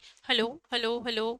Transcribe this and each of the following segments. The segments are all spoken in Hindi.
Hello hello hello.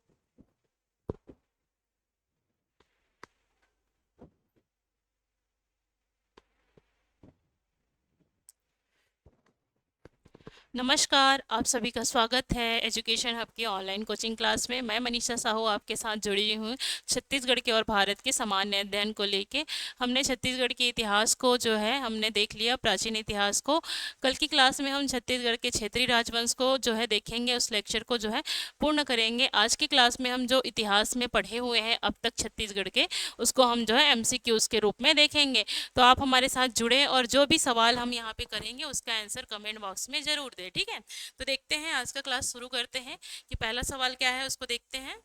नमस्कार, आप सभी का स्वागत है एजुकेशन हब की ऑनलाइन कोचिंग क्लास में। मैं मनीषा साहू आपके साथ जुड़ी हूँ छत्तीसगढ़ के और भारत के सामान्य अध्ययन को लेके। हमने छत्तीसगढ़ के इतिहास को जो है हमने देख लिया, प्राचीन इतिहास को। कल की क्लास में हम छत्तीसगढ़ के क्षेत्रीय राजवंश को जो है देखेंगे, उस लेक्चर को जो है पूर्ण करेंगे। आज की क्लास में हम जो इतिहास में पढ़े हुए हैं अब तक छत्तीसगढ़ के, उसको हम जो है एमसीक्यूज के रूप में देखेंगे। तो आप हमारे साथ जुड़े और जो भी सवाल हम यहाँ पे करेंगे उसका आंसर कमेंट बॉक्स में जरूर दें, ठीक है। तो देखते हैं, आज का क्लास शुरू करते हैं कि पहला सवाल क्या है, उसको देखते हैं।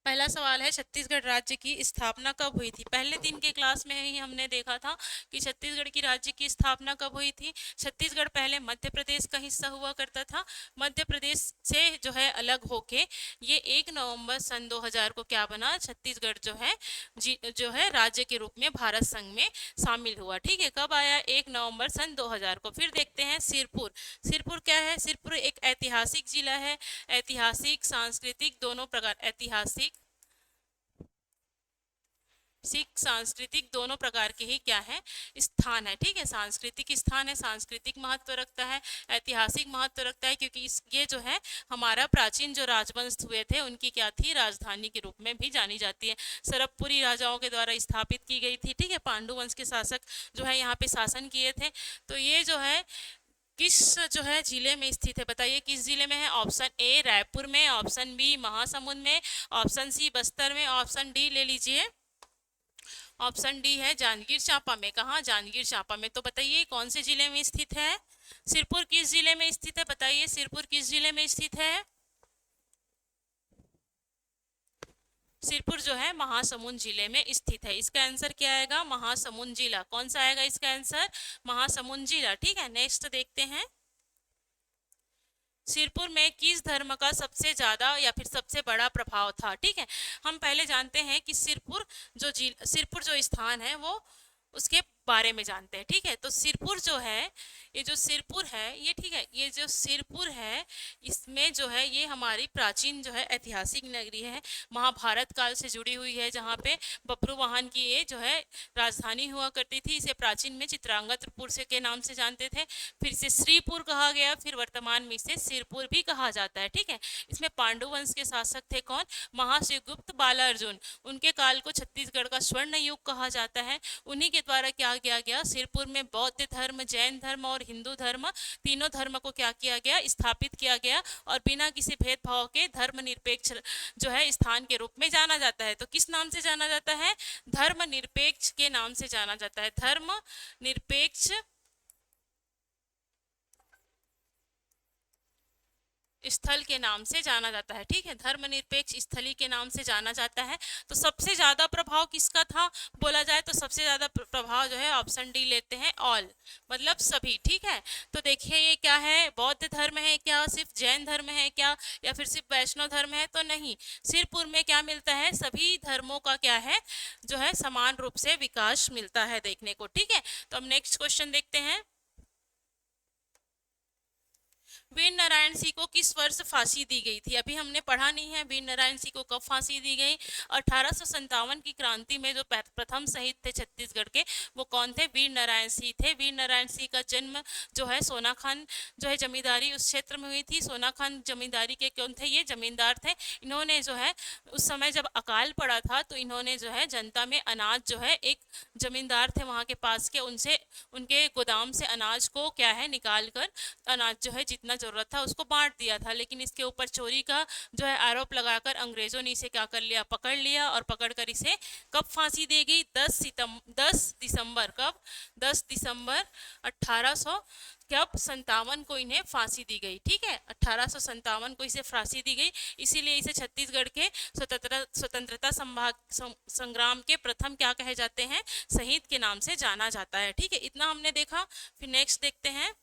पहला सवाल है, छत्तीसगढ़ राज्य की स्थापना कब हुई थी। पहले दिन के क्लास में ही हमने देखा था कि छत्तीसगढ़ की राज्य की स्थापना कब हुई थी। छत्तीसगढ़ पहले मध्य प्रदेश का हिस्सा हुआ करता था। मध्य प्रदेश से जो है अलग होके ये 1 नवंबर सन 2000 को क्या बना, छत्तीसगढ़ जो है जो है राज्य के रूप में भारत संघ में शामिल हुआ। ठीक है, कब आया, 1 नवंबर सन 2000 को। फिर देखते हैं सिरपुर। सिरपुर क्या है, सिरपुर एक ऐतिहासिक जिला है। ऐतिहासिक सांस्कृतिक दोनों प्रकार, ऐतिहासिक सिख सांस्कृतिक दोनों प्रकार के ही क्या है, स्थान है। ठीक है, सांस्कृतिक स्थान है, सांस्कृतिक महत्व रखता है, ऐतिहासिक महत्व रखता है, क्योंकि ये जो है हमारा प्राचीन जो राजवंश हुए थे उनकी क्या थी, राजधानी के रूप में भी जानी जाती है। सरबपुरी राजाओं के द्वारा स्थापित की गई थी। ठीक है, पांडु वंश के शासक जो है यहाँ पे शासन किए थे। तो ये जो है किस जो है जिले में स्थित है, बताइए किस जिले में है। ऑप्शन ए रायपुर में, ऑप्शन बी महासमुंद में, ऑप्शन सी बस्तर में, ऑप्शन डी ले लीजिए, ऑप्शन डी है जांजगीर चांपा में। कहाँ, जांजगीर चांपा में। तो बताइए कौन से जिले में स्थित है, सिरपुर किस जिले में स्थित है, बताइए सिरपुर किस जिले में स्थित है। सिरपुर जो है महासमुंद जिले में स्थित है। इसका आंसर क्या आएगा, महासमुंद जिला। कौन सा आएगा इसका आंसर, महासमुंद जिला। ठीक है, नेक्स्ट देखते हैं। सिरपुर में किस धर्म का सबसे ज्यादा या फिर सबसे बड़ा प्रभाव था। ठीक है, हम पहले जानते हैं कि सिरपुर जो स्थान है वो उसके बारे में जानते हैं। ठीक है, तो सिरपुर जो है, ये जो सिरपुर है ये, ठीक है, ये जो सिरपुर है इसमें जो है ये हमारी प्राचीन जो है ऐतिहासिक नगरी है, महाभारत काल से जुड़ी हुई है, जहाँ पे बभ्रुवाहन की ये जो है राजधानी हुआ करती थी। इसे प्राचीन में चित्रांगतपुर से के नाम से जानते थे, फिर इसे श्रीपुर कहा गया, फिर वर्तमान में इसे सिरपुर भी कहा जाता है। ठीक है, इसमें पांडु वंश के शासक थे कौन, महाशिवगुप्त बालार्जुन। उनके काल को छत्तीसगढ़ का स्वर्ण युग कहा जाता है। उन्हीं के द्वारा क्या किया गया, सिरपुर में बौद्ध धर्म, जैन धर्म और हिंदू धर्म, तीनों धर्म को क्या किया गया, स्थापित किया गया, और बिना किसी भेदभाव के धर्मनिरपेक्ष जो है स्थान के रूप में जाना जाता है। तो किस नाम से जाना जाता है, धर्मनिरपेक्ष के नाम से जाना जाता है, धर्म निरपेक्ष स्थल के नाम से जाना जाता है। ठीक है, धर्मनिरपेक्ष स्थली के नाम से जाना जाता है। तो सबसे ज्यादा प्रभाव किसका था बोला जाए तो सबसे ज्यादा प्रभाव जो है ऑप्शन डी लेते हैं, ऑल, मतलब सभी। ठीक है, तो देखिए ये क्या है, बौद्ध धर्म है क्या, सिर्फ जैन धर्म है क्या, या फिर सिर्फ वैष्णव धर्म है, तो नहीं। सिरपुर में क्या मिलता है, सभी धर्मों का क्या है, जो है समान रूप से विकास मिलता है देखने को। ठीक है, तो हम नेक्स्ट क्वेश्चन देखते हैं। वीर नारायण सिंह को किस वर्ष फांसी दी गई थी, अभी हमने पढ़ा नहीं है वीर नारायण सिंह को कब फांसी दी गई। 1857 की क्रांति में जो प्रथम शहीद थे छत्तीसगढ़ के, वो कौन थे, वीर नारायण सिंह थे। वीर नारायण सिंह का जन्म जो है सोनाखान जो है जमींदारी उस क्षेत्र में हुई थी। सोनाखान जमींदारी के कौन थे, ये जमींदार थे। इन्होंने जो है उस समय जब अकाल पड़ा था तो इन्होंने जो है जनता में अनाज जो है, एक जमींदार थे वहाँ के पास के, उनसे उनके गोदाम से अनाज को क्या है निकाल कर अनाज जो है जितना जरूरत था उसको बांट दिया था। लेकिन इसके ऊपर चोरी का जो है आरोप लगाकर अंग्रेजों ने इसे क्या कर लिया, पकड़ लिया, और पकड़कर इसे कब फांसी दी गई, 10 दिसंबर, कब, 10 दिसंबर 1800 कब 57 को इन्हें फांसी दी गई। ठीक है, 1857 को इसे फांसी दी गई। इसीलिए इसे छत्तीसगढ़ के स्वतंत्रता संग्राम के प्रथम क्या कहे जाते हैं, शहीद के नाम से जाना जाता है। ठीक है, इतना हमने देखा। फिर नेक्स्ट देखते हैं।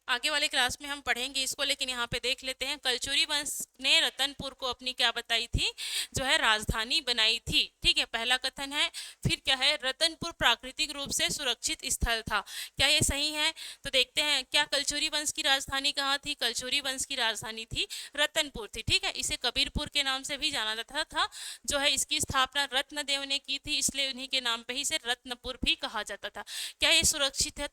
आगे वाले क्लास में हम पढ़ेंगे इसको, लेकिन यहाँ पे देख लेते हैं। कलचुरी वंश ने रतनपुर को अपनी क्या बताई थी, जो है राजधानी बनाई थी। ठीक है, पहला कथन है। फिर क्या है, रतनपुर प्राकृतिक रूप से सुरक्षित स्थल था। क्या ये सही है? तो देखते हैं, क्या कलचुरी वंश की राजधानी कहाँ थी? कलचुरी वंश की राजधानी थी रतनपुर थी। ठीक है, इसे कबीरपुर के नाम से भी जाना जाता था। जो है इसकी स्थापना रत्नदेव ने की थी, इसलिए उन्हीं के नाम पे ही इसे रत्नपुर भी कहा जाता था। क्या ये सुरक्षित है?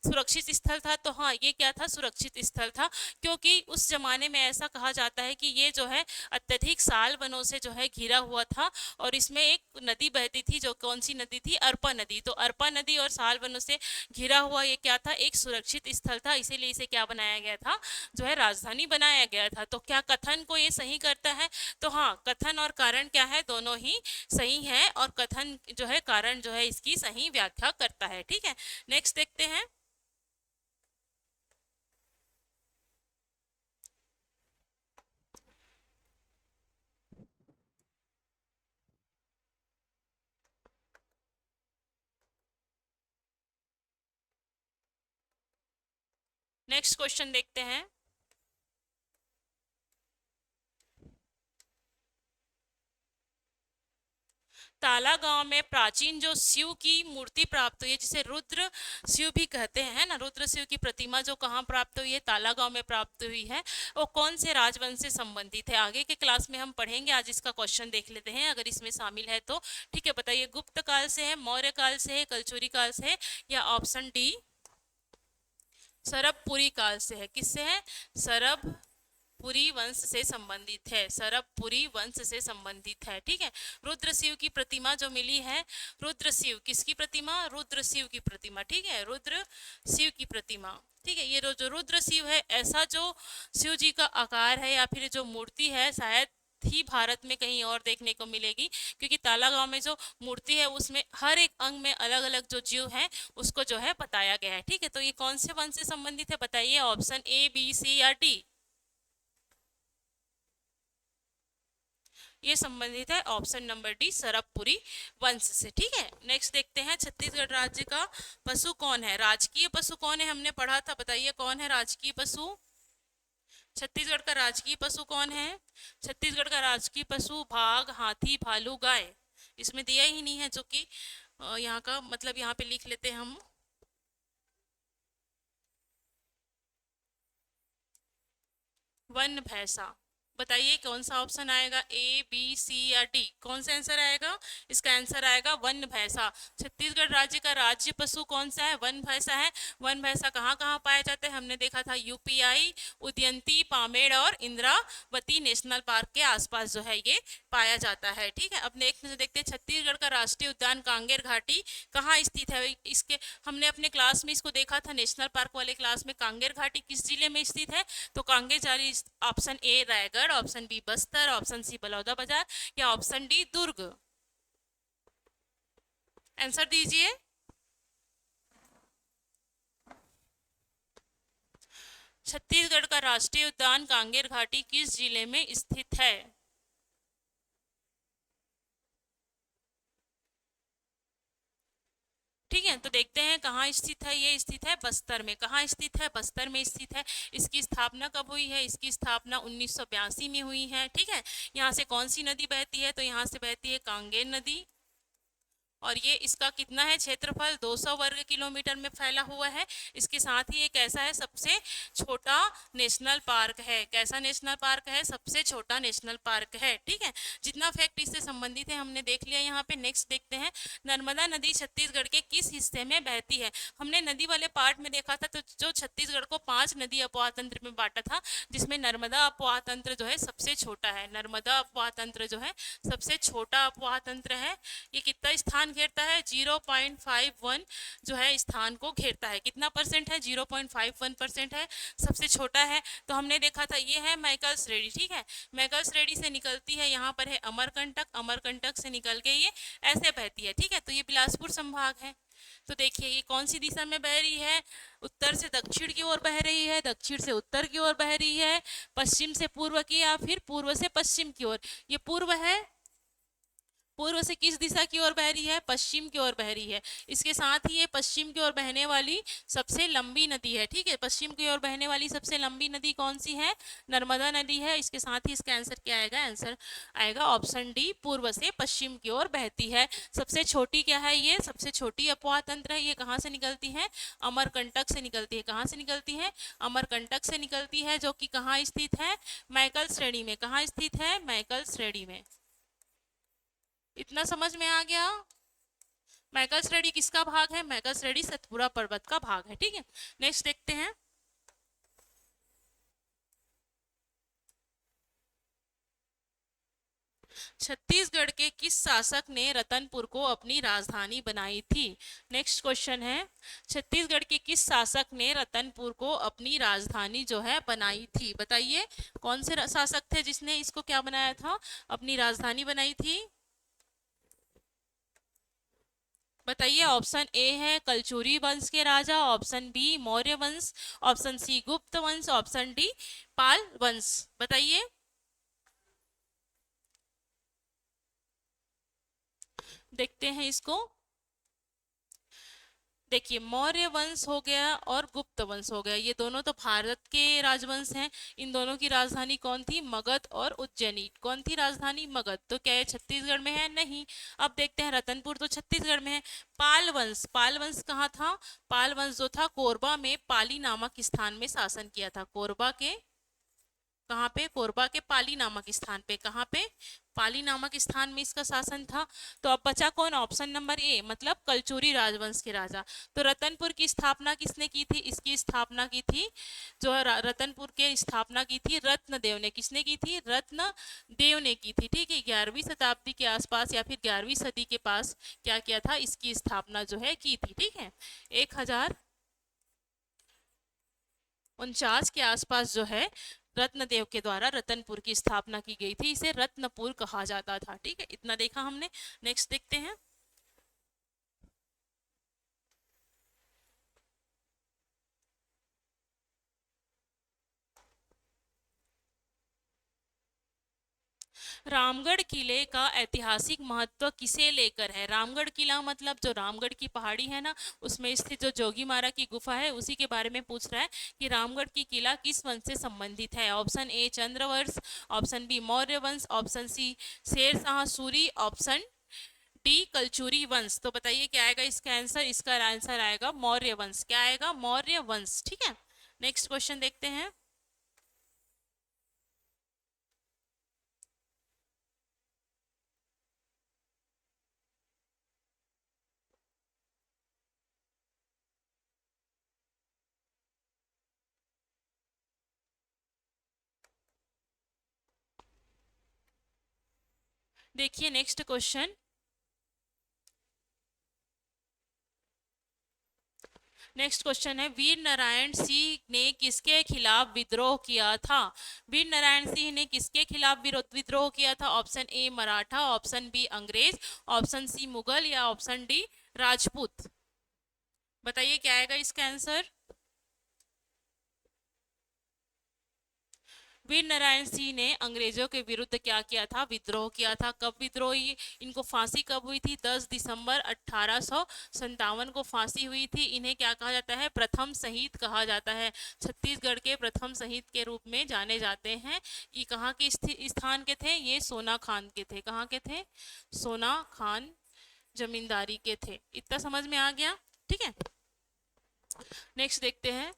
सुरक्षित स्थल था? तो हाँ, ये क्या था, सुरक्षित स्थल था। क्योंकि उस जमाने में ऐसा कहा जाता है कि ये जो है अत्यधिक साल वनों से जो है घिरा हुआ था, और इसमें एक नदी बहती थी, जो कौन सी नदी थी? अरपा नदी। तो अरपा नदी और साल वनों से घिरा हुआ ये क्या था, एक सुरक्षित स्थल था, इसीलिए इसे क्या बनाया गया था, जो है राजधानी बनाया गया था। तो क्या कथन को ये सही करता है? तो हाँ, कथन और कारण क्या है, दोनों ही सही है, और कथन जो है कारण जो है इसकी सही व्याख्या करता है। ठीक है, नेक्स्ट देखते हैं। नेक्स्ट क्वेश्चन देखते हैं। ताला गांव में प्राचीन जो शिव की मूर्ति प्राप्त हुई है, जिसे रुद्र शिव भी कहते हैं ना, रुद्र शिव की प्रतिमा जो कहाँ प्राप्त हुई है? ताला गांव में प्राप्त हुई है। वो कौन से राजवंश से संबंधित है? आगे के क्लास में हम पढ़ेंगे, आज इसका क्वेश्चन देख लेते हैं अगर इसमें शामिल है तो। ठीक है, बताइए, गुप्त काल से है, मौर्य काल से है, कलचुरी काल से है, या ऑप्शन डी सरबपुरी काल से है? किससे है? सरब पुरी वंश से संबंधित है, सरबपुरी वंश से संबंधित है। ठीक है, रुद्र शिव की प्रतिमा जो मिली है, रुद्र शिव किसकी प्रतिमा? रुद्र शिव की प्रतिमा। ठीक है, रुद्र शिव की प्रतिमा। ठीक है, ये जो रुद्र शिव है, ऐसा जो शिव जी का आकार है या फिर जो मूर्ति है, शायद ही भारत में कहीं और देखने को मिलेगी, क्योंकि ताला गांव में जो मूर्ति है उसमें हर एक अंग में अलग अलग जो जीव है उसको जो है बताया गया है। ठीक है, तो ये कौन से वंश से संबंधित है, बताइए, ऑप्शन ए, बी, सी या डी? ये संबंधित है ऑप्शन नंबर डी, सरबपुरी वंश से। ठीक है, नेक्स्ट देखते हैं, छत्तीसगढ़ राज्य का पशु कौन है? राजकीय पशु कौन है? हमने पढ़ा था, बताइए कौन है राजकीय पशु? छत्तीसगढ़ का राजकीय पशु कौन है? छत्तीसगढ़ का राजकीय पशु बाघ, हाथी, भालू, गाय। इसमें दिया ही नहीं है, जो कि यहाँ का मतलब यहाँ पे लिख लेते हैं हम। वन भैंसा। बताइए कौन सा ऑप्शन आएगा, ए, बी, सी या डी? कौन सा आंसर आएगा? इसका आंसर आएगा वन भैंसा। छत्तीसगढ़ राज्य का राज्य पशु कौन सा है? वन भैंसा है। वन भैंसा कहाँ कहाँ पाया जाता है? हमने देखा था यूपीआई, उदयंती, पामेड़ और इंद्रावती नेशनल पार्क के आसपास जो है ये पाया जाता है। ठीक है, अब नेक्स्ट देखते हैं, छत्तीसगढ़ का राष्ट्रीय उद्यान कांगेर घाटी कहाँ स्थित है? इसके हमने अपने क्लास में इसको देखा था, नेशनल पार्क वाले क्लास में। कांगेर घाटी किस जिले में स्थित है? तो Kanger Ghati option A Raigarh, option B Bastar, option C Balodabazar, या ऑप्शन डी दुर्ग? आंसर दीजिए। छत्तीसगढ़ का राष्ट्रीय उद्यान कांगेर घाटी किस जिले में स्थित है? ठीक है, तो देखते हैं कहाँ स्थित है। ये स्थित है बस्तर में। कहाँ स्थित है? बस्तर में स्थित है। इसकी स्थापना कब हुई है? इसकी स्थापना 1982 में हुई है। ठीक है, यहाँ से कौन सी नदी बहती है? तो यहाँ से बहती है कांगेर नदी। और ये इसका कितना है क्षेत्रफल? 200 वर्ग किलोमीटर में फैला हुआ है। इसके साथ ही एक ऐसा है, सबसे छोटा नेशनल पार्क है। कैसा नेशनल पार्क है? सबसे छोटा नेशनल पार्क है। ठीक है, जितना फैक्ट इससे संबंधित है हमने देख लिया यहाँ पे। नेक्स्ट देखते हैं, नर्मदा नदी छत्तीसगढ़ के किस हिस्से में बहती है? हमने नदी वाले पार्ट में देखा था, तो जो छत्तीसगढ़ को 5 नदी अपवाह तंत्र में बांटा था, जिसमें नर्मदा अपवाह तंत्र जो है सबसे छोटा है। नर्मदा अपवाह तंत्र जो है सबसे छोटा अपवाह तंत्र है। ये कितना स्थान घेरता है? 0.51 जो है स्थान को घेरता है। कितना परसेंट है? 0.51% है, सबसे छोटा है। तो हमने देखा था ये है मैकल श्रेणी। ठीक है, मैकल श्रेणी से निकलती है, यहाँ पर है अमरकंटक, अमरकंटक से निकल के ये ऐसे बहती है। ठीक है, तो ये बिलासपुर संभाग है। तो देखिए ये कौन सी दिशा में बह रही है? उत्तर से दक्षिण की ओर बह रही है, दक्षिण से उत्तर की ओर बह रही है, पश्चिम से पूर्व की, या फिर पूर्व से पश्चिम की ओर? ये पूर्व है, पूर्व से किस दिशा की ओर बह रही है? पश्चिम की ओर बह रही है। इसके साथ ही ये पश्चिम की ओर बहने वाली सबसे लंबी नदी है। ठीक है, पश्चिम की ओर बहने वाली सबसे लंबी नदी कौन सी है? नर्मदा नदी है। इसके साथ ही इसका आंसर क्या आएगा? आंसर आएगा ऑप्शन डी, पूर्व से पश्चिम की ओर बहती है। सबसे छोटी क्या है? ये सबसे छोटी अपवाह तंत्र है। ये कहाँ से निकलती है? अमरकंटक से निकलती है। कहाँ से निकलती है? अमरकंटक से निकलती है, जो कि कहाँ स्थित है? मैकल श्रेणी में। कहाँ स्थित है? मैकल श्रेणी में। इतना समझ में आ गया? मैकल श्रेणी किसका भाग है? मैकल श्रेणी सतपुड़ा पर्वत का भाग है। ठीक है, नेक्स्ट देखते हैं। छत्तीसगढ़ के किस शासक ने रतनपुर को अपनी राजधानी बनाई थी? नेक्स्ट क्वेश्चन है, छत्तीसगढ़ के किस शासक ने रतनपुर को अपनी राजधानी जो है बनाई थी? बताइए, कौन से शासक थे जिसने इसको क्या बनाया था? अपनी राजधानी बनाई थी। बताइए, ऑप्शन ए है कलचुरी वंश के राजा, ऑप्शन बी मौर्य वंश, ऑप्शन सी गुप्त वंश, ऑप्शन डी पाल वंश। बताइए। देखते हैं इसको। देखिए, मौर्य वंश हो गया और गुप्त वंश हो गया, ये दोनों तो भारत के राजवंश हैं। इन दोनों की राजधानी कौन थी? मगध और उज्जैनी। कौन थी राजधानी? मगध। तो क्या ये छत्तीसगढ़ में है? नहीं। अब देखते हैं, रतनपुर तो छत्तीसगढ़ में है। पाल वंश, पाल वंश कहाँ था? पाल वंश जो था कोरबा में पाली नामक स्थान में शासन किया था। कोरबा के कहाँ पे? कोरबा के पाली नामक स्थान पे। कहाँ पे? पाली नामक स्थान में इसका शासन था। तो अब बचा कौन? ऑप्शन नंबर ए, मतलब कलचुरी राजवंश के राजा। तो रतनपुर की स्थापना किसने की थी? इसकी स्थापना की थी, जो है रतनपुर के स्थापना की थी रत्नदेव ने। किसने की थी? रत्नदेव ने की थी। ठीक है, 11वीं शताब्दी के आसपास या फिर 11वीं सदी के पास क्या किया था? इसकी स्थापना जो है की थी। ठीक है, 1049 के आसपास जो है रत्नदेव के द्वारा रतनपुर की स्थापना की गई थी। इसे रत्नपुर कहा जाता था। ठीक है, इतना देखा हमने। नेक्स्ट देखते हैं। रामगढ़ किले का ऐतिहासिक महत्व किसे लेकर है? रामगढ़ किला मतलब जो रामगढ़ की पहाड़ी है ना, उसमें स्थित जो जोगीमारा की गुफा है, उसी के बारे में पूछ रहा है कि रामगढ़ की किला किस वंश से संबंधित है। ऑप्शन ए चंद्रवंश, ऑप्शन बी मौर्य वंश, option C Sher Shah Suri, option D Kalachuri वंश। तो बताइए क्या आएगा इसका आंसर? इसका आंसर आएगा मौर्य वंश। क्या आएगा? मौर्य वंश। ठीक है, नेक्स्ट क्वेश्चन देखते हैं। देखिए नेक्स्ट क्वेश्चन। नेक्स्ट क्वेश्चन है, वीर नारायण सिंह ने किसके खिलाफ विद्रोह किया था? वीर नारायण सिंह ने किसके खिलाफ विद्रोह किया था? Option A Maratha, option B अंग्रेज, ऑप्शन सी मुगल, या ऑप्शन डी राजपूत। बताइए क्या आएगा इसका आंसर? वीर नारायण सिंह ने अंग्रेजों के विरुद्ध क्या किया था? विद्रोह किया था। कब विद्रोह हुई? इनको फांसी कब हुई थी? 10 दिसंबर 1857 को फांसी हुई थी। इन्हें क्या कहा जाता है? प्रथम शहीद कहा जाता है। छत्तीसगढ़ के प्रथम शहीद के रूप में जाने जाते हैं। ये कहाँ के स्थान के थे? ये सोना खान के थे। कहाँ के थे? सोना खान जमींदारी के थे। इतना समझ में आ गया? ठीक है, नेक्स्ट देखते हैं।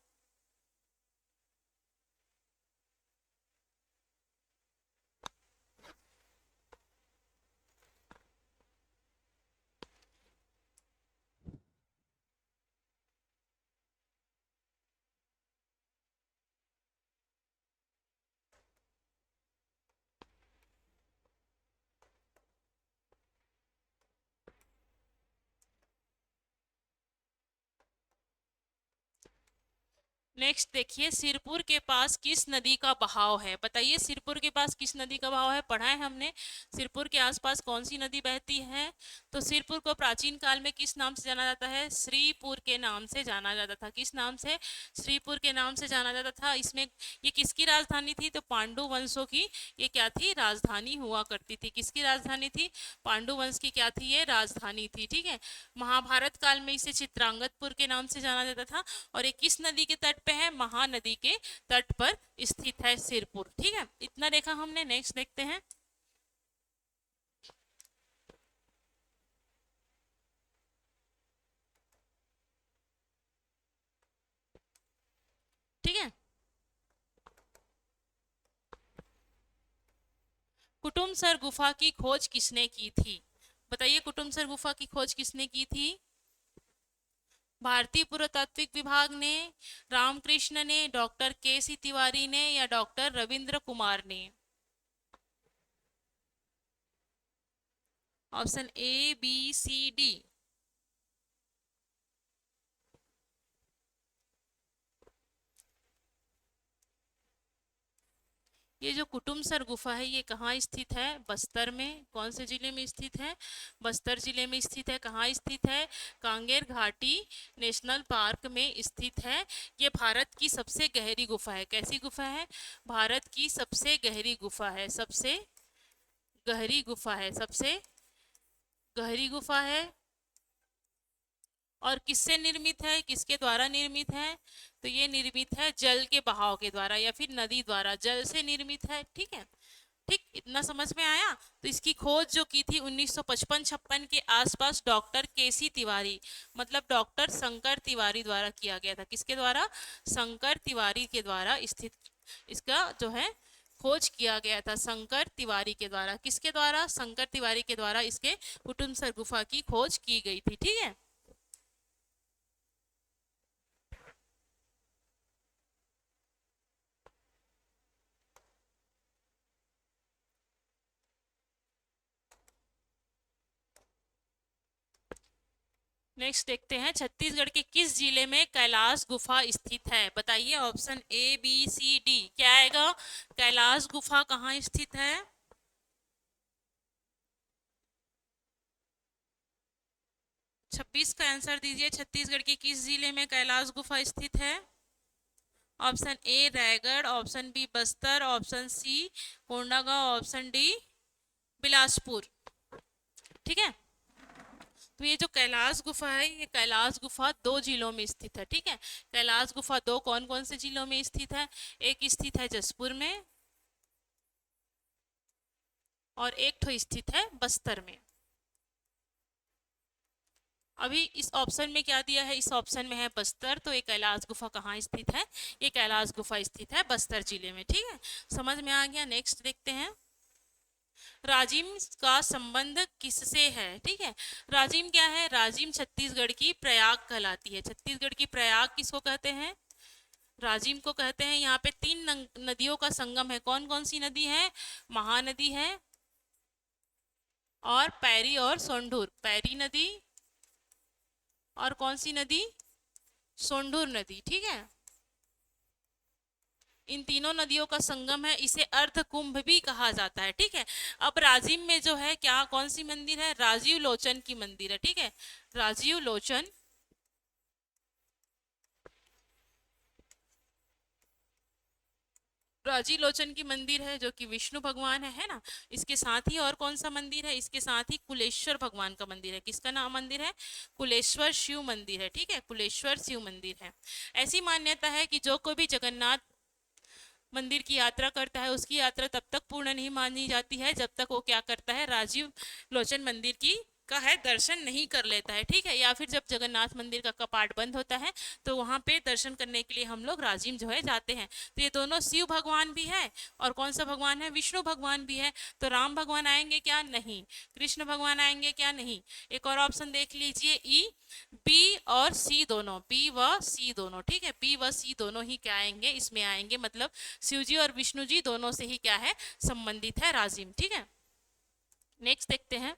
नेक्स्ट देखिए, सिरपुर के पास किस नदी का बहाव है? बताइए, सिरपुर के पास किस नदी का बहाव है? पढ़ा है हमने। सिरपुर के आसपास कौन सी नदी बहती है? तो सिरपुर को प्राचीन काल में किस नाम से जाना जाता है? श्रीपुर के नाम से जाना जाता था। किस नाम से? श्रीपुर के नाम से जाना जाता था। इसमें ये किसकी राजधानी थी? तो पांडु वंशों की ये क्या थी? राजधानी हुआ करती थी। किसकी राजधानी थी? पांडु वंश की क्या थी? ये राजधानी थी। ठीक है। महाभारत काल में इसे चित्रांगदपुर के नाम से जाना जाता था। और ये किस नदी के तट पे है? महानदी के तट पर स्थित है सिरपुर। ठीक है, इतना देखा हमने। नेक्स्ट देखते हैं। ठीक है, कुटुमसर गुफा की खोज किसने की थी? बताइए, कुटुमसर गुफा की खोज किसने की थी? भारतीय पुरातात्विक विभाग ने, रामकृष्ण ने, डॉक्टर के सी तिवारी ने, या डॉक्टर रविंद्र कुमार ने? Option A, B, C, D. ये जो कुटुमसर गुफा है ये कहाँ स्थित है? बस्तर में। कौन से जिले में स्थित है? बस्तर जिले में स्थित है। कहाँ स्थित है? कांगेर घाटी नेशनल पार्क में स्थित है। ये भारत की सबसे गहरी गुफा है। कैसी गुफा है? भारत की सबसे गहरी गुफा है। सबसे गहरी गुफा है। सबसे गहरी गुफा है। और किससे निर्मित है? किसके द्वारा निर्मित है? तो ये निर्मित है जल के बहाव के द्वारा या फिर नदी द्वारा, जल से निर्मित है। ठीक है, ठीक, इतना समझ में आया। तो इसकी खोज जो की थी 1955-56 के आसपास डॉक्टर केसी तिवारी, मतलब डॉक्टर शंकर तिवारी द्वारा किया गया था। किसके द्वारा? शंकर तिवारी के द्वारा स्थित इसका जो है खोज किया गया था। शंकर तिवारी के द्वारा। किसके द्वारा? शंकर तिवारी के द्वारा इसके कुटुमसर गुफा की खोज की गई थी। ठीक है। नेक्स्ट देखते हैं, छत्तीसगढ़ के किस जिले में कैलाश गुफा स्थित है? बताइए, option A, B, C, D क्या आएगा? कैलाश गुफा कहाँ स्थित है? 26 का आंसर दीजिए। छत्तीसगढ़ के किस जिले में कैलाश गुफा स्थित है? Option A Raigarh, option B Bastar, option C Kondagaon, option D Bilaspur. ठीक है। तो ये जो कैलाश गुफा है ये कैलाश गुफा दो जिलों में स्थित है। ठीक है, कैलाश गुफा दो कौन कौन से जिलों में स्थित है? एक स्थित है जसपुर में और एक ठो स्थित है बस्तर में। अभी इस ऑप्शन में क्या दिया है? इस ऑप्शन में है बस्तर, तो ये कैलाश गुफा कहाँ स्थित है? ये कैलाश गुफा स्थित है बस्तर जिले में। ठीक है, समझ में आ गया। नेक्स्ट देखते हैं, राजिम का संबंध किससे है? ठीक है, राजिम क्या है? राजिम छत्तीसगढ़ की प्रयाग कहलाती है। छत्तीसगढ़ की प्रयाग किसको कहते हैं? राजिम को कहते हैं। यहाँ पे तीन नदियों का संगम है। कौन कौन सी नदी है? महानदी है और पैरी और सोंढूर। पैरी नदी और कौन सी नदी? सोंढूर नदी। ठीक है, इन तीनों नदियों का संगम है। इसे अर्ध कुंभ भी कहा जाता है। ठीक है, अब राजिम में जो है क्या कौन सी मंदिर है? राजीव लोचन की मंदिर है। ठीक है, राजीव लोचन राजी लोचन की मंदिर है जो कि विष्णु भगवान है ना। इसके साथ ही और कौन सा मंदिर है? इसके साथ ही कुलेश्वर भगवान का मंदिर है। किसका नाम मंदिर है? कुलेश्वर शिव मंदिर है। ठीक है, कुलेश्वर शिव मंदिर है। ऐसी मान्यता है कि जो कोई भी जगन्नाथ मंदिर की यात्रा करता है उसकी यात्रा तब तक पूर्ण नहीं मानी जाती है जब तक वो क्या करता है? राजीव लोचन मंदिर की का है दर्शन नहीं कर लेता है। ठीक है, या फिर जब जगन्नाथ मंदिर का कपाट बंद होता है तो वहां पे दर्शन करने के लिए हम लोग राजिम जो है जाते हैं। तो ये दोनों शिव भगवान भी है और कौन सा भगवान है? विष्णु भगवान भी है। तो राम भगवान आएंगे क्या? नहीं। कृष्ण भगवान आएंगे क्या? नहीं। एक और ऑप्शन देख लीजिए, ई, बी और सी दोनों, बी व सी दोनों। ठीक है, बी व सी दोनों ही क्या आएंगे? इसमें आएंगे, मतलब शिव जी और विष्णु जी दोनों से ही क्या है? संबंधित है राजिम। ठीक है, नेक्स्ट देखते हैं,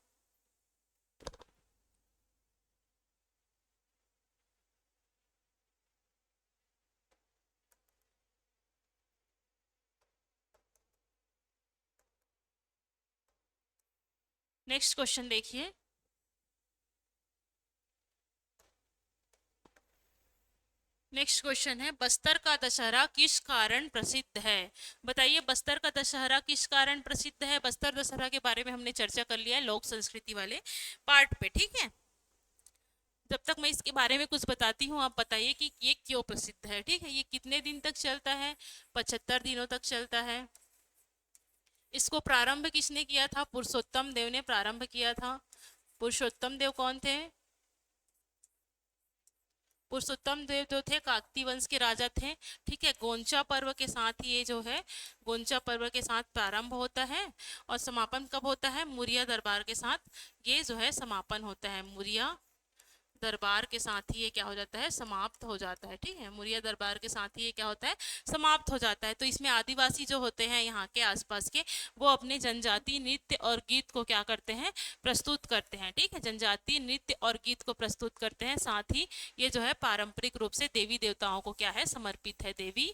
नेक्स्ट क्वेश्चन देखिए। नेक्स्ट क्वेश्चन है, बस्तर का दशहरा किस कारण प्रसिद्ध है? बताइए, बस्तर का दशहरा किस कारण प्रसिद्ध है? बस्तर दशहरा के बारे में हमने चर्चा कर लिया है लोक संस्कृति वाले पार्ट पे, ठीक है। जब तक मैं इसके बारे में कुछ बताती हूँ, आप बताइए कि ये क्यों प्रसिद्ध है, ठीक है। ये कितने दिन तक चलता है? 75 दिनों तक चलता है। इसको प्रारंभ किसने किया था? पुरुषोत्तम देव ने प्रारंभ किया था। पुरुषोत्तम देव कौन थे? पुरुषोत्तम देव जो थे काकती वंश के राजा थे, ठीक है। गोंचा पर्व के साथ ये जो है, गोंचा पर्व के साथ प्रारंभ होता है और समापन कब होता है? मुरिया दरबार के साथ ये जो है समापन होता है। मुरिया दरबार के साथ ही ये क्या हो जाता है? समाप्त हो जाता है, ठीक है। मुरिया दरबार के साथ ही ये क्या होता है? समाप्त हो जाता है। तो इसमें आदिवासी जो होते हैं यहाँ के आसपास के, वो अपने जनजातीय नृत्य और गीत को क्या करते हैं? प्रस्तुत करते हैं, ठीक है। जनजातीय नृत्य और गीत को प्रस्तुत करते हैं, साथ ही ये जो है पारंपरिक रूप से देवी देवताओं को क्या है? समर्पित है। देवी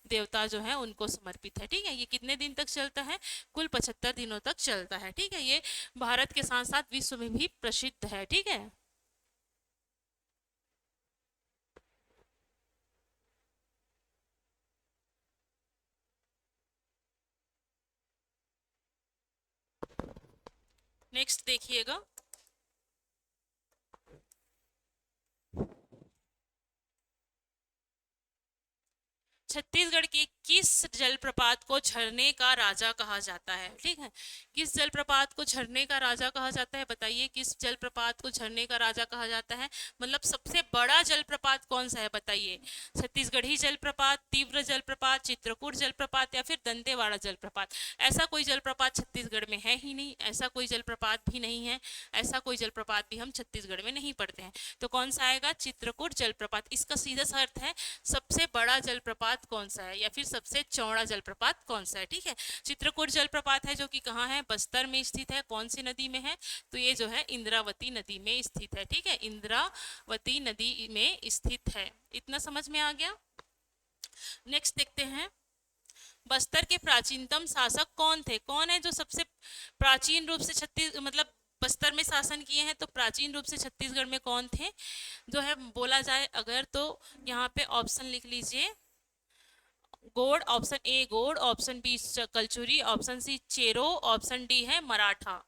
देवता जो है उनको समर्पित है, ठीक है। ये कितने दिन तक चलता है? कुल 75 दिनों तक चलता है, ठीक है। ये भारत के साथ साथ विश्व में भी प्रसिद्ध है, ठीक है। नेक्स्ट देखिएगा। छत्तीसगढ़ के किस जलप्रपात को झरने का राजा कहा जाता है? ठीक है, किस जलप्रपात को झरने का राजा कहा जाता है? बताइए, किस जलप्रपात को झरने का राजा कहा जाता है? मतलब सबसे बड़ा जलप्रपात कौन सा है? बताइए। छत्तीसगढ़ी जलप्रपात, तीव्र जलप्रपात, चित्रकूट जलप्रपात या फिर दंतेवाड़ा जलप्रपात? ऐसा कोई जलप्रपात छत्तीसगढ़ में है ही नहीं, ऐसा कोई जलप्रपात भी नहीं है, ऐसा कोई जलप्रपात भी हम छत्तीसगढ़ में नहीं पढ़ते हैं। तो कौन सा आएगा? चित्रकूट जलप्रपात। इसका सीधा सा अर्थ है सबसे बड़ा जलप्रपात कौन सा है या फिर सबसे चौड़ा जलप्रपात कौन सा है, ठीक है। चित्रकूट जलप्रपात है जो कि कहाँ है? बस्तर में स्थित है। कौन सी नदी में है? तो ये जो है इंद्रावती नदी में स्थित है, ठीक है। इंद्रावती नदी में स्थित है। इतना समझ में आ गया? नेक्स्ट देखते हैं, बस्तर के प्राचीनतम शासक कौन थे? कौन है जो सबसे प्राचीन रूप से छत्तीस मतलब बस्तर में शासन किए हैं? तो प्राचीन रूप से छत्तीसगढ़ में कौन थे जो है बोला जाए अगर, तो यहाँ पे ऑप्शन लिख लीजिए। गोड, option A Gond, option B Kalachuri, option C Chero, option D है मराठा।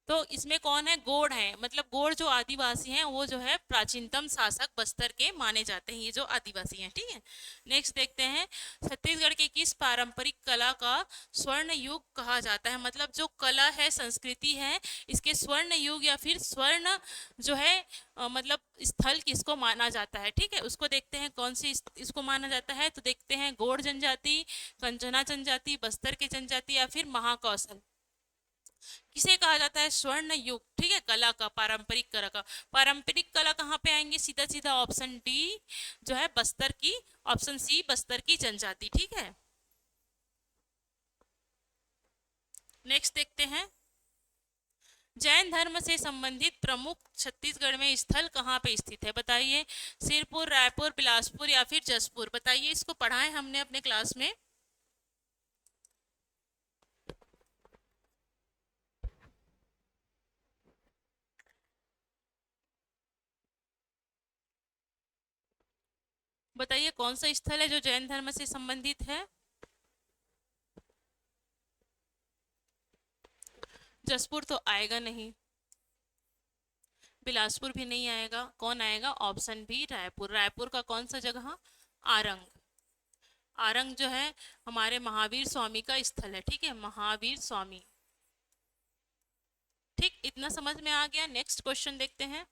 तो इसमें कौन है? गोड है। मतलब गोड जो आदिवासी हैं वो जो है प्राचीनतम शासक बस्तर के माने जाते हैं, ये जो आदिवासी हैं, ठीक है। नेक्स्ट देखते हैं, छत्तीसगढ़ के किस पारंपरिक कला का स्वर्ण युग कहा जाता है? मतलब जो कला है, संस्कृति है, इसके स्वर्ण युग या फिर स्वर्ण जो है मतलब स्थल किसको माना जाता है, ठीक है। उसको देखते हैं कौन सी इसको माना जाता है। तो देखते हैं गोड जनजाति, कंचना जनजाति, बस्तर की जनजाति या फिर महाकौशल। किसे कहा जाता है? स्वर्ण युग, ठीक है। कला का, पारंपरिक कला का। पारंपरिक कला कहाँ पे आएंगे? सीधा सीधा ऑप्शन डी जो है बस्तर की, ऑप्शन सी बस्तर की जनजाति, ठीक है। नेक्स्ट देखते हैं, जैन धर्म से संबंधित प्रमुख छत्तीसगढ़ में स्थल कहाँ पे स्थित है? बताइए। सिरपुर, रायपुर, बिलासपुर या फिर जसपुर? बताइए, इसको पढ़ा है हमने अपने क्लास में। बताइए कौन सा स्थल है जो जैन धर्म से संबंधित है? जसपुर तो आएगा नहीं, बिलासपुर भी नहीं आएगा। कौन आएगा? Option B Raipur. रायपुर का कौन सा जगह? आरंग। आरंग जो है हमारे महावीर स्वामी का स्थल है, ठीक है। महावीर स्वामी, ठीक। इतना समझ में आ गया? नेक्स्ट क्वेश्चन देखते हैं,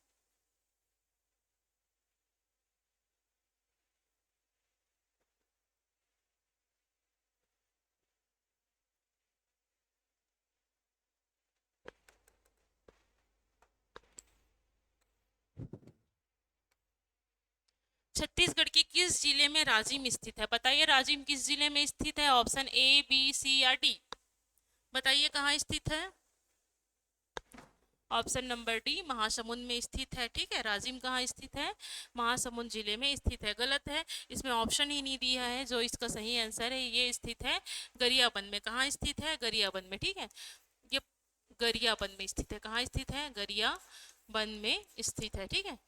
छत्तीसगढ़ के किस जिले में राजिम स्थित है? बताइए, राजिम किस जिले में स्थित है? ऑप्शन ए, बी, सी या डी? बताइए कहाँ स्थित है? ऑप्शन नंबर डी महासमुंद में स्थित है, ठीक है। राजिम कहाँ स्थित है? महासमुंद जिले में स्थित है। गलत है, इसमें ऑप्शन ही नहीं दिया है। जो इसका सही आंसर है, ये स्थित है गरियाबंद में। कहाँ स्थित है? गरियाबंद में, ठीक है। ये गरियाबंद में स्थित है। कहाँ स्थित है? गरियाबंद में स्थित है। ठीक है,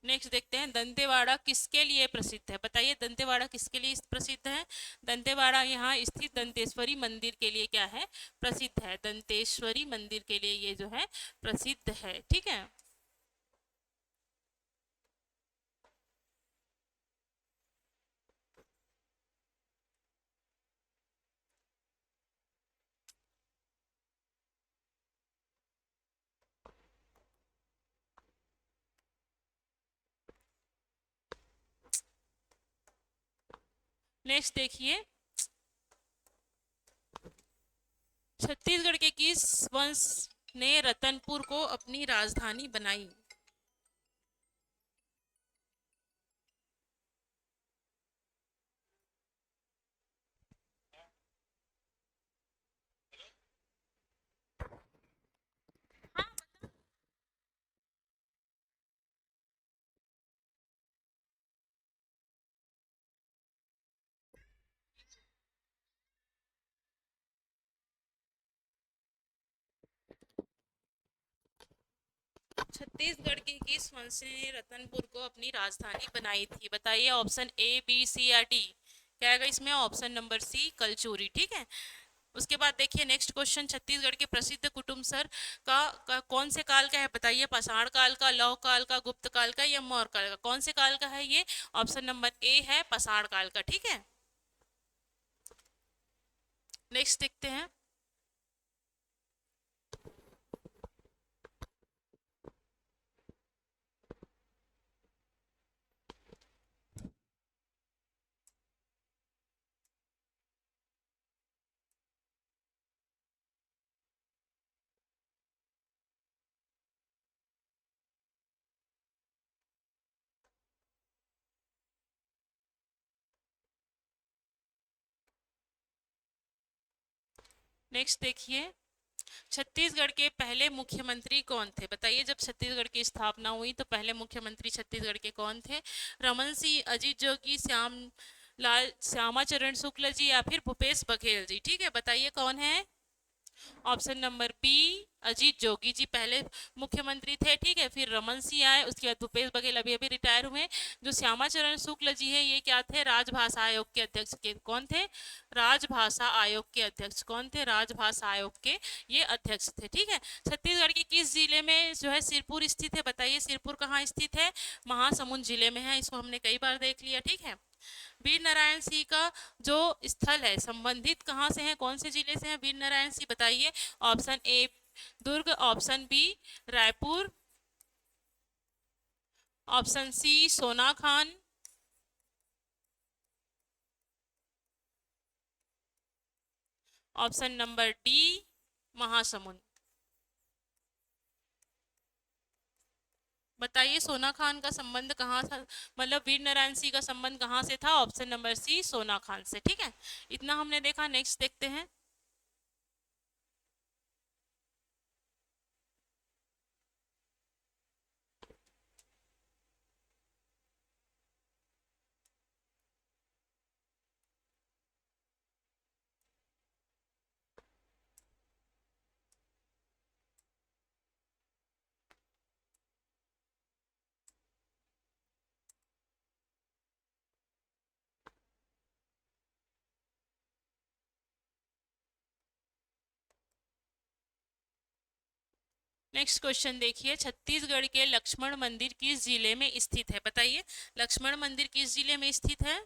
नेक्स्ट देखते हैं दंतेवाड़ा किसके लिए प्रसिद्ध है। बताइए दंतेवाड़ा किसके लिए प्रसिद्ध है? दंतेवाड़ा यहाँ स्थित दंतेश्वरी मंदिर के लिए क्या है? प्रसिद्ध है। दंतेश्वरी मंदिर के लिए ये जो है प्रसिद्ध है। ठीक है, नेक्स्ट देखिए छत्तीसगढ़ के किस वंश ने रतनपुर को अपनी राजधानी बनाई? छत्तीसगढ़ के किस वंश ने रतनपुर को अपनी राजधानी बनाई थी? बताइए ऑप्शन ए, बी, सी या डी। क्या आएगा इसमें? Option number C, Kalachuri. ठीक है, उसके बाद देखिए नेक्स्ट क्वेश्चन, छत्तीसगढ़ के प्रसिद्ध कुटुम्ब सर का कौन से काल का है? बताइए पाषाण काल का, लौह काल का, गुप्त काल का या मौर्य काल का? कौन से काल का है ये? ऑप्शन नंबर ए है पाषाण काल का। ठीक है, नेक्स्ट देखते हैं नेक्स्ट देखिए छत्तीसगढ़ के पहले मुख्यमंत्री कौन थे? बताइए जब छत्तीसगढ़ की स्थापना हुई तो पहले मुख्यमंत्री छत्तीसगढ़ के कौन थे? रमन सिंह, अजीत जोगी, श्यामाचरण शुक्ल जी या फिर भूपेश बघेल जी? ठीक है, बताइए कौन है? Option number B, Ajit Jogi ji पहले मुख्यमंत्री थे। ठीक है, फिर रमन सिंह आए, उसके बाद भूपेश बघेल अभी अभी रिटायर हुए। जो श्यामाचरण शुक्ल जी है ये क्या थे? राजभाषा आयोग के अध्यक्ष के कौन थे? राजभाषा आयोग के अध्यक्ष कौन थे? राजभाषा आयोग के ये अध्यक्ष थे। ठीक है, छत्तीसगढ़ के किस जिले में जो है सिरपुर स्थित है? बताइए सिरपुर कहाँ स्थित है? महासमुंद जिले में है। इसको हमने कई बार देख लिया। ठीक है, वीर नारायण सिंह का जो स्थल है संबंधित कहाँ से है? कौन से जिले से है वीर नारायण सिंह? बताइए option A Durg, option B Raipur, option C Sonakhan, option number D Mahasamund. बताइए सोना खान का संबंध कहाँ था? मतलब वीर नारायण सिंह का संबंध कहाँ से था? ऑप्शन नंबर सी सोना खान से। ठीक है, इतना हमने देखा। नेक्स्ट देखते हैं नेक्स्ट क्वेश्चन देखिए छत्तीसगढ़ के लक्ष्मण मंदिर किस जिले में स्थित है? बताइए लक्ष्मण मंदिर किस जिले में स्थित है?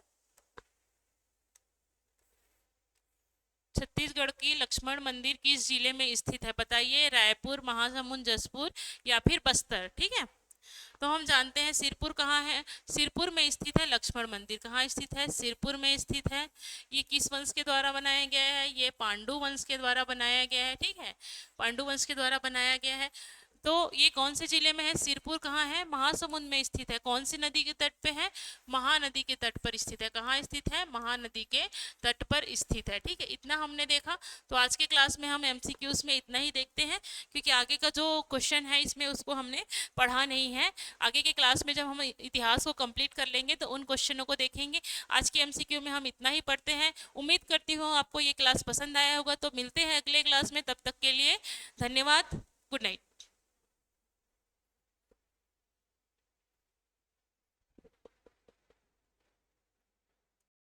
छत्तीसगढ़ की लक्ष्मण मंदिर किस जिले में स्थित है? बताइए रायपुर, महासमुंद, जसपुर या फिर बस्तर। ठीक है, तो हम जानते हैं सिरपुर कहाँ है? सिरपुर में स्थित है लक्ष्मण मंदिर। कहाँ स्थित है? सिरपुर में स्थित है। ये किस वंश के द्वारा बनाया गया है? ये पांडु वंश के द्वारा बनाया गया है। ठीक है, पांडु वंश के द्वारा बनाया गया है। तो ये कौन से जिले में है? सिरपुर कहाँ है? महासमुंद में स्थित है। कौन सी नदी के तट पे है? महानदी के तट पर स्थित है। कहाँ स्थित है? महानदी के तट पर स्थित है। ठीक है, इतना हमने देखा। तो आज के क्लास में हम एमसीक्यूज में इतना ही देखते हैं, क्योंकि आगे का जो क्वेश्चन है इसमें उसको हमने पढ़ा नहीं है। आगे के क्लास में जब हम इतिहास को कंप्लीट कर लेंगे तो उन क्वेश्चनों को देखेंगे। आज के एमसीक्यू में हम इतना ही पढ़ते हैं। उम्मीद करती हूँ आपको ये क्लास पसंद आया होगा। तो मिलते हैं अगले क्लास में, तब तक के लिए धन्यवाद। Good night.